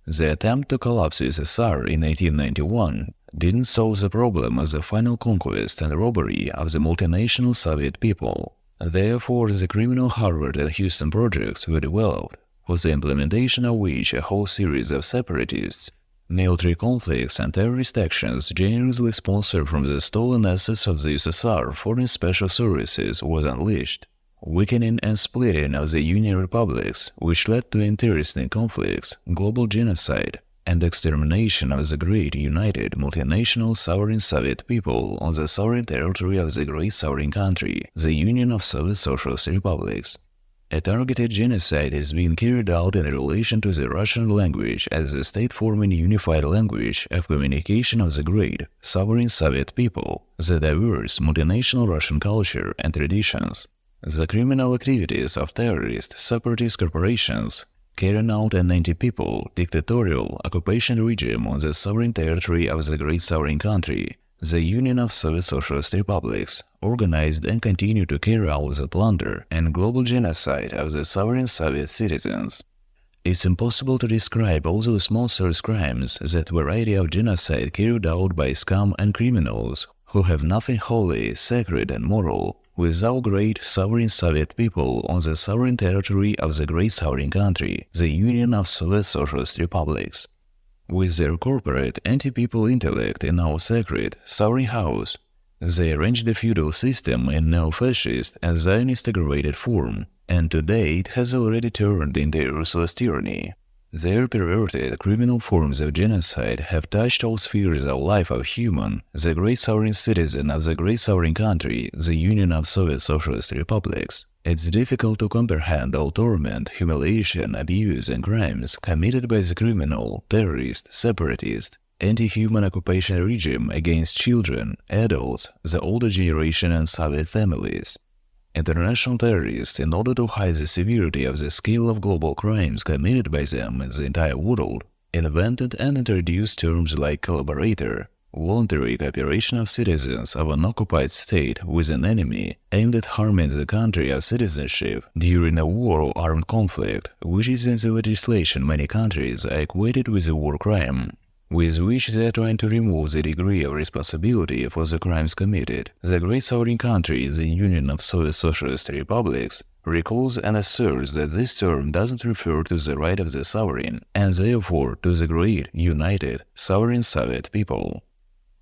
S2: The attempt to collapse USSR in 1891 didn't solve the problem of the final conquest and robbery of the multinational Soviet people. Therefore, the criminal Harvard and Houston projects were developed, for the implementation of which a whole series of separatists, military conflicts and terrorist actions generously sponsored from the stolen assets of the USSR foreign special services was unleashed, weakening and splitting of the Union republics, which led to interesting conflicts, global genocide, and extermination of the great united multinational sovereign Soviet people on the sovereign territory of the great sovereign country, the Union of Soviet Socialist Republics. A targeted genocide is being carried out in relation to the Russian language as the state-forming unified language of communication of the great, sovereign Soviet people, the diverse multinational Russian culture and traditions. The criminal activities of terrorist, separatist corporations carrying out an anti-people, dictatorial occupation regime on the sovereign territory of the great sovereign country, the Union of Soviet Socialist Republics, organized and continue to carry out the plunder and global genocide of the sovereign Soviet citizens. It's impossible to describe all those monstrous crimes, that variety of genocide carried out by scum and criminals who have nothing holy, sacred and moral, without great sovereign Soviet people on the sovereign territory of the great sovereign country, the Union of Soviet Socialist Republics. With their corporate anti-people intellect in our sacred, sovereign house, they arranged the feudal system in neo-fascist and Zionist aggravated form, and today it has already turned into a ruthless tyranny. Their perverted criminal forms of genocide have touched all spheres of life of human, the great sovereign citizen of the great sovereign country, the Union of Soviet Socialist Republics. It's difficult to comprehend all torment, humiliation, abuse and crimes committed by the criminal, terrorist, separatist, anti-human occupation regime against children, adults, the older generation and Soviet families. International terrorists, in order to hide the severity of the scale of global crimes committed by them in the entire world, invented and introduced terms like collaborator, voluntary cooperation of citizens of an occupied state with an enemy aimed at harming the country of citizenship during a war or armed conflict, which is in the legislation many countries are equated with a war crime, with which they are trying to remove the degree of responsibility for the crimes committed. The great sovereign country, the Union of Soviet Socialist Republics, recalls and asserts that this term doesn't refer to the right of the sovereign, and therefore to the great, united, sovereign Soviet people.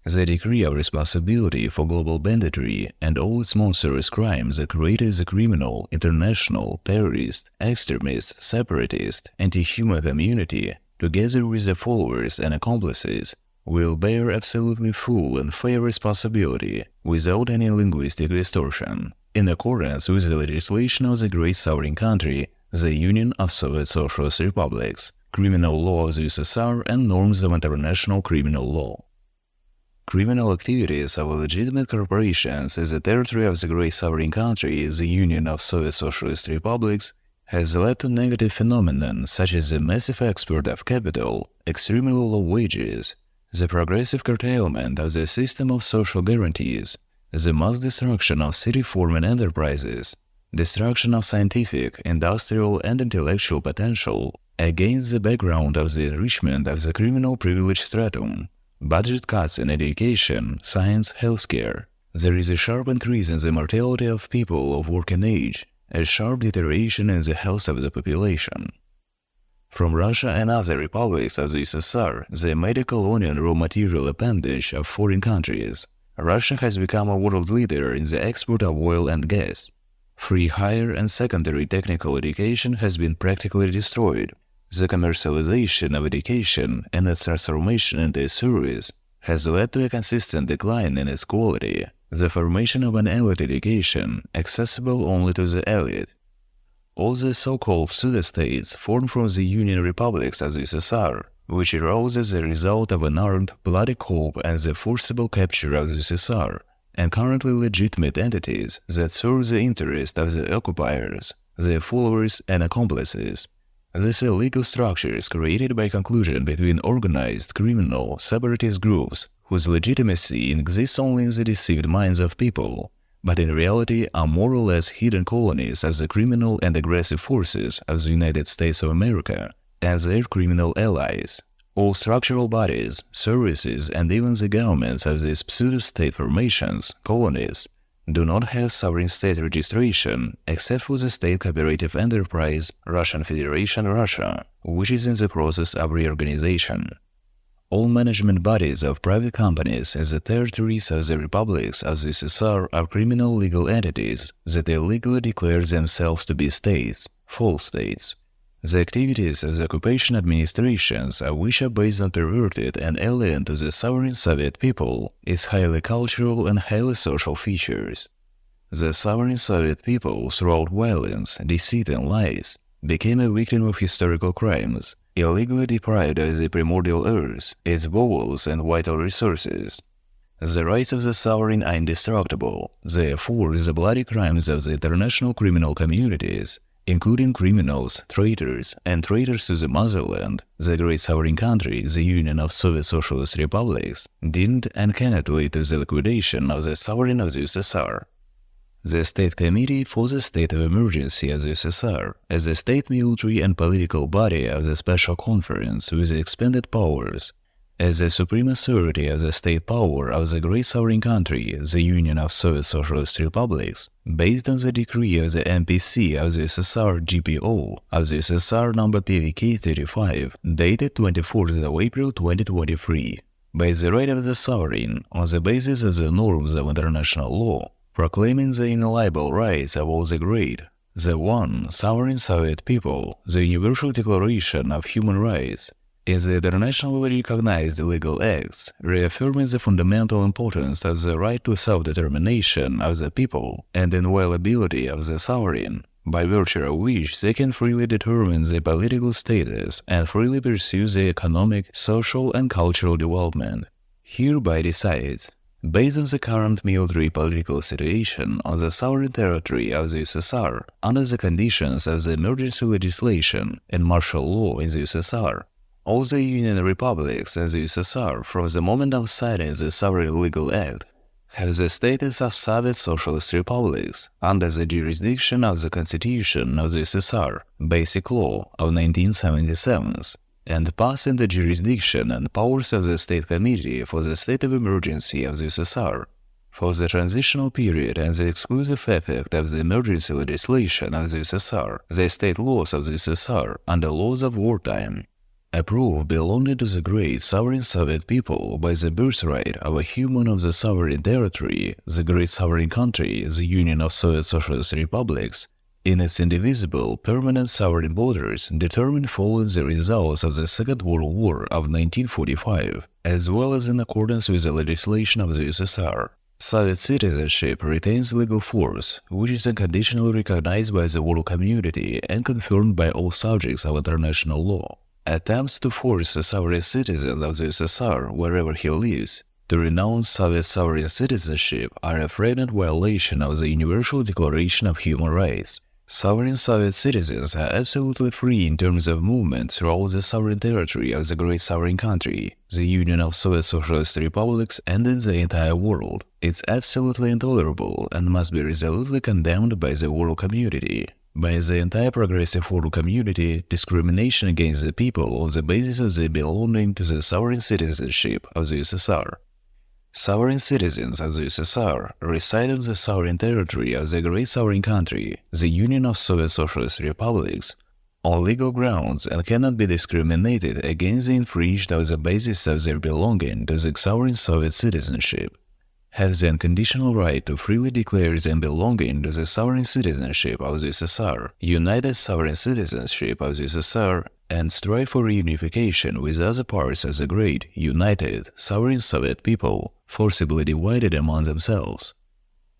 S2: The degree of responsibility for global banditry and all its monstrous crimes that created the criminal, international, terrorist, extremist, separatist, anti-human community, together with the followers and accomplices, will bear absolutely full and fair responsibility without any linguistic distortion, in accordance with the legislation of the great sovereign country, the Union of Soviet Socialist Republics, criminal law of the USSR and norms of international criminal law. Criminal activities of illegitimate corporations as the territory of the great sovereign country, the Union of Soviet Socialist Republics, has led to negative phenomena such as the massive export of capital, extremely low wages, the progressive curtailment of the system of social guarantees, the mass destruction of city-forming enterprises, destruction of scientific, industrial and intellectual potential against the background of the enrichment of the criminal privileged stratum, budget cuts in education, science, healthcare. There is a sharp increase in the mortality of people of working age, a sharp deterioration in the health of the population. From Russia and other republics of the USSR, the medical colonial raw material appendage of foreign countries, Russia has become a world leader in the export of oil and gas. Free higher and secondary technical education has been practically destroyed. The commercialization of education and its transformation into a service has led to a consistent decline in its quality, the formation of an elite education accessible only to the elite. All the so-called pseudo-states formed from the Union republics of the USSR, which arose as a result of an armed, bloody coup and the forcible capture of the USSR, and currently legitimate entities that serve the interest of the occupiers, their followers and accomplices. These illegal structures created by conclusion between organized, criminal, separatist groups whose legitimacy exists only in the deceived minds of people, but in reality are more or less hidden colonies of the criminal and aggressive forces of the United States of America and their criminal allies. All structural bodies, services, and even the governments of these pseudo-state formations, colonies, do not have sovereign state registration except for the state cooperative enterprise Russian Federation Russia, which is in the process of reorganization. All management bodies of private companies in the territories of the republics of the USSR are criminal legal entities that illegally declare themselves to be states, false states. The activities of the occupation administrations, of which are based on perverted and alien to the sovereign Soviet people, is highly cultural and highly social features. The sovereign Soviet people, throughout violence, deceit and lies, became a victim of historical crimes, illegally deprived of the primordial earth, its bowels and vital resources. The rights of the sovereign are indestructible, therefore the bloody crimes of the international criminal communities, including criminals, traitors, and traitors to the motherland, the great sovereign country, the Union of Soviet Socialist Republics, didn't and cannot lead to the liquidation of the sovereign of the USSR. The State Committee for the State of Emergency of the USSR, as the state military and political body of the Special Conference with expanded powers, as the supreme authority of the state power of the great sovereign country, the Union of Soviet Socialist Republics, based on the decree of the MPC of the USSR GPO of the USSR number PVK 35, dated 24th of April 2023, by the right of the sovereign, on the basis of the norms of international law, proclaiming the inalienable rights of all the great, the one sovereign Soviet people, the Universal Declaration of Human Rights, is the internationally recognized legal acts, reaffirming the fundamental importance of the right to self-determination of the people and inviolability of the sovereign, by virtue of which they can freely determine their political status and freely pursue their economic, social, and cultural development. Hereby decides, based on the current military political situation on the sovereign territory of the USSR, under the conditions of the emergency legislation and martial law in the USSR, all the Union republics in the USSR from the moment of signing the Sovereign Legal Act have the status of Soviet Socialist Republics under the jurisdiction of the Constitution of the USSR, Basic Law of 1977, and pass in the jurisdiction and powers of the State Committee for the State of Emergency of the USSR, for the transitional period and the exclusive effect of the emergency legislation of the USSR, the state laws of the USSR, and the laws of wartime, approved belonging to the great sovereign Soviet people by the birthright of a human of the sovereign territory, the great sovereign country, the Union of Soviet Socialist Republics, in its indivisible, permanent sovereign borders determined following the results of the Second World War of 1945, as well as in accordance with the legislation of the USSR. Soviet citizenship retains legal force, which is unconditionally recognized by the world community and confirmed by all subjects of international law. Attempts to force a sovereign citizen of the USSR, wherever he lives, to renounce Soviet sovereign citizenship are a flagrant violation of the Universal Declaration of Human Rights. Sovereign Soviet citizens are absolutely free in terms of movement throughout the sovereign territory of the great sovereign country, the Union of Soviet Socialist Republics, and in the entire world. It's absolutely intolerable and must be resolutely condemned by the world community. By the entire progressive world community, discrimination against the people on the basis of their belonging to the sovereign citizenship of the USSR. Sovereign citizens of the USSR reside on the sovereign territory of the great sovereign country, the Union of Soviet Socialist Republics, on legal grounds and cannot be discriminated against and infringed on the basis of their belonging to the sovereign Soviet citizenship, have the unconditional right to freely declare them belonging to the sovereign citizenship of the USSR, united sovereign citizenship of the USSR, and strive for reunification with other parts of the great, united, sovereign Soviet people, forcibly divided among themselves.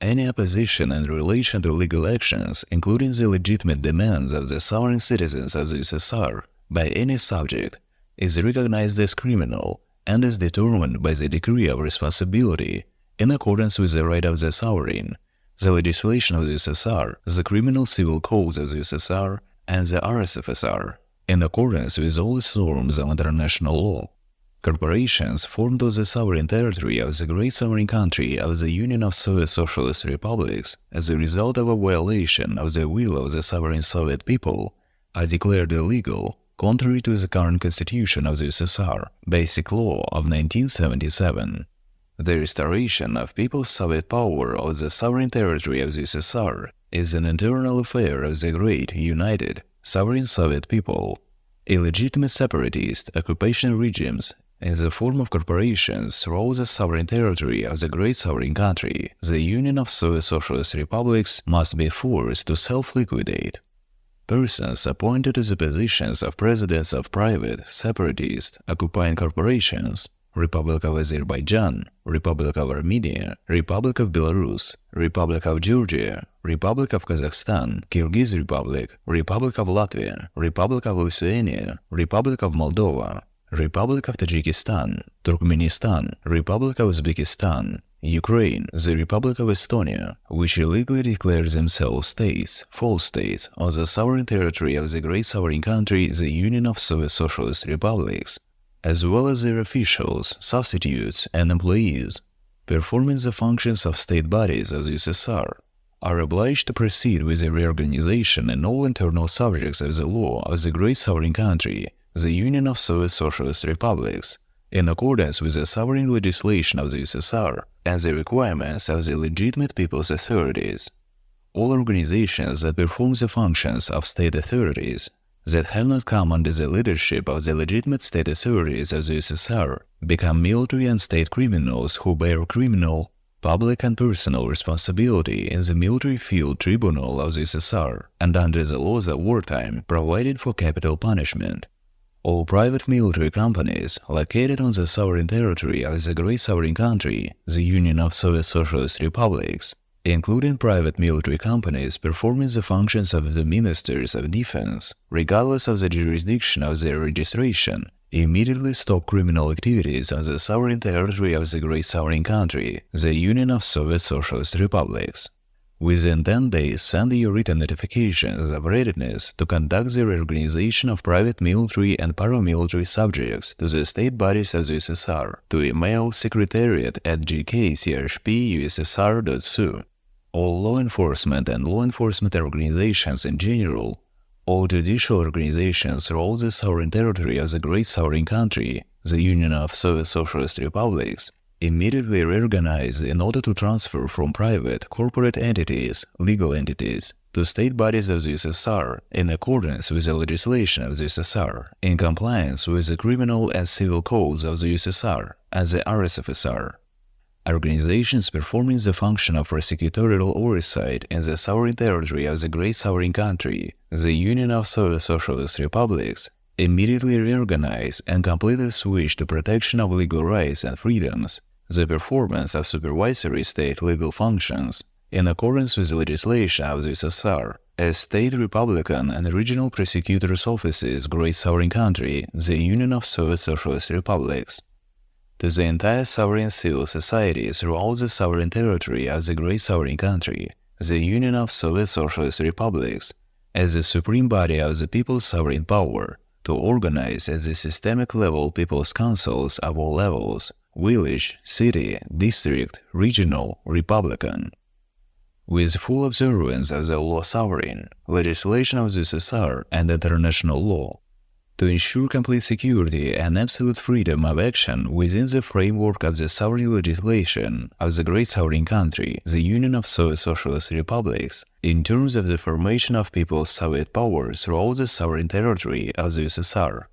S2: Any opposition in relation to legal actions, including the legitimate demands of the sovereign citizens of the USSR, by any subject, is recognized as criminal and is determined by the degree of responsibility in accordance with the right of the sovereign, the legislation of the USSR, the criminal civil codes of the USSR, and the RSFSR, in accordance with all its norms of international law. Corporations formed on the sovereign territory of the great sovereign country of the Union of Soviet Socialist Republics as a result of a violation of the will of the sovereign Soviet people are declared illegal, contrary to the current constitution of the USSR, Basic Law of 1977. The restoration of People's Soviet power of the sovereign territory of the USSR is an internal affair of the great, united, sovereign Soviet people. Illegitimate separatist occupation regimes in the form of corporations throughout the sovereign territory of the great sovereign country, the Union of Soviet Socialist Republics, must be forced to self-liquidate. Persons appointed to the positions of presidents of private, separatist, occupying corporations, Republic of Azerbaijan, Republic of Armenia, Republic of Belarus, Republic of Georgia, Republic of Kazakhstan, Kyrgyz Republic, Republic of Latvia, Republic of Lithuania, Republic of Moldova, Republic of Tajikistan, Turkmenistan, Republic of Uzbekistan, Ukraine, the Republic of Estonia, which illegally declare themselves states, false states, on the sovereign territory of the great sovereign country, the Union of Soviet Socialist Republics, as well as their officials, substitutes, and employees, performing the functions of state bodies of the USSR, are obliged to proceed with the reorganization and all internal subjects of the law of the great sovereign country, the Union of Soviet Socialist Republics, in accordance with the sovereign legislation of the USSR and the requirements of the legitimate people's authorities. All organizations that perform the functions of state authorities that have not come under the leadership of the legitimate state authorities of the USSR become military and state criminals who bear criminal, public and personal responsibility in the military field tribunal of the USSR and under the laws of wartime provided for capital punishment. All private military companies located on the sovereign territory of the great sovereign country, the Union of Soviet Socialist Republics, including private military companies performing the functions of the ministers of defense, regardless of the jurisdiction of their registration, immediately stop criminal activities on the sovereign territory of the great sovereign country, the Union of Soviet Socialist Republics. Within 10 days, send your written notifications of readiness to conduct the reorganization of private military and paramilitary subjects to the state bodies of the USSR to email secretariat@gkchp.ussr.su. All law enforcement and law enforcement organizations in general, all judicial organizations throughout the sovereign territory of the great sovereign country, the Union of Soviet Socialist Republics, immediately reorganize in order to transfer from private, corporate entities, legal entities, to state bodies of the USSR in accordance with the legislation of the USSR, in compliance with the criminal and civil codes of the USSR and the RSFSR. Organizations performing the function of prosecutorial oversight in the sovereign territory of the great sovereign country, the Union of Soviet Socialist Republics, immediately reorganize and completely switch to protection of legal rights and freedoms, the performance of supervisory state legal functions, in accordance with the legislation of the USSR, as state Republican and regional prosecutors' offices, great sovereign country, the Union of Soviet Socialist Republics. To the entire sovereign civil society throughout the sovereign territory of the great sovereign country, the Union of Soviet Socialist Republics, as the supreme body of the people's sovereign power, to organize at the systemic level people's councils of all levels, village, city, district, regional, republican. With full observance of the law sovereign, legislation of the USSR and international law, to ensure complete security and absolute freedom of action within the framework of the sovereign legislation of the great sovereign country, the Union of Soviet Socialist Republics, in terms of the formation of people's Soviet power throughout the sovereign territory of the USSR,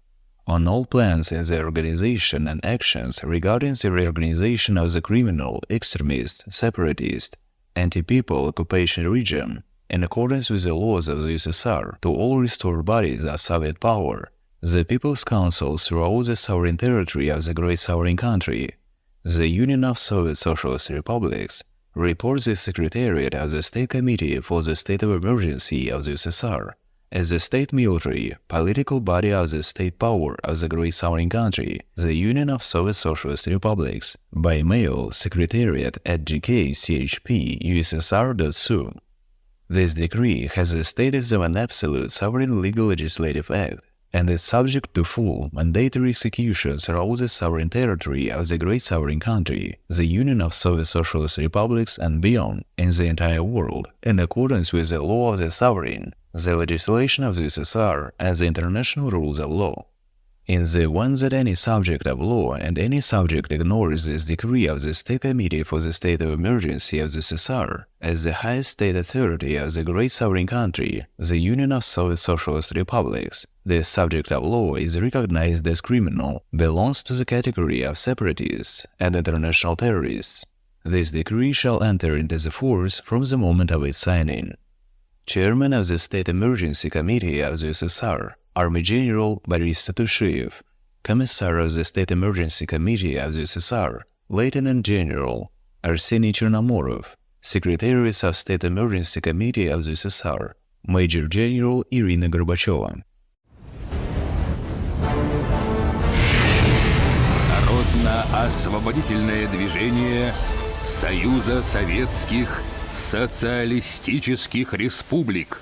S2: on all plans in the organization and actions regarding the reorganization of the criminal, extremist, separatist, anti-people occupation regime, in accordance with the laws of the USSR, to all restored bodies of Soviet power, the People's Councils throughout the sovereign territory of the great sovereign country, the Union of Soviet Socialist Republics, reports the Secretariat of the State Committee for the State of Emergency of the USSR as the state military, political body of the state power of the great sovereign country, the Union of Soviet Socialist Republics, by mail secretariat@gkchp.ussr.su. This decree has the status of an absolute sovereign legal legislative act, and is subject to full, mandatory execution throughout the sovereign territory of the great sovereign country, the Union of Soviet Socialist Republics and beyond, in the entire world, in accordance with the law of the sovereign, the legislation of the USSR, and the international rules of law. In the one that any subject of law and any subject ignores this decree of the State Committee for the State of Emergency of the USSR as the highest state authority of the great sovereign country, the Union of Soviet Socialist Republics, this subject of law is recognized as criminal, belongs to the category of separatists and international terrorists. This decree shall enter into the force from the moment of its signing. Chairman of the State Emergency Committee of the USSR, Army General Boris Satushev, Commissar of the State Emergency Committee of the USSR, Lieutenant General Arseny Chernomorov, Secretaries of State Emergency Committee of the USSR, Major General Irina Gorbacheva.
S1: Народно-освободительное движение Союза Советских Социалистических Республик.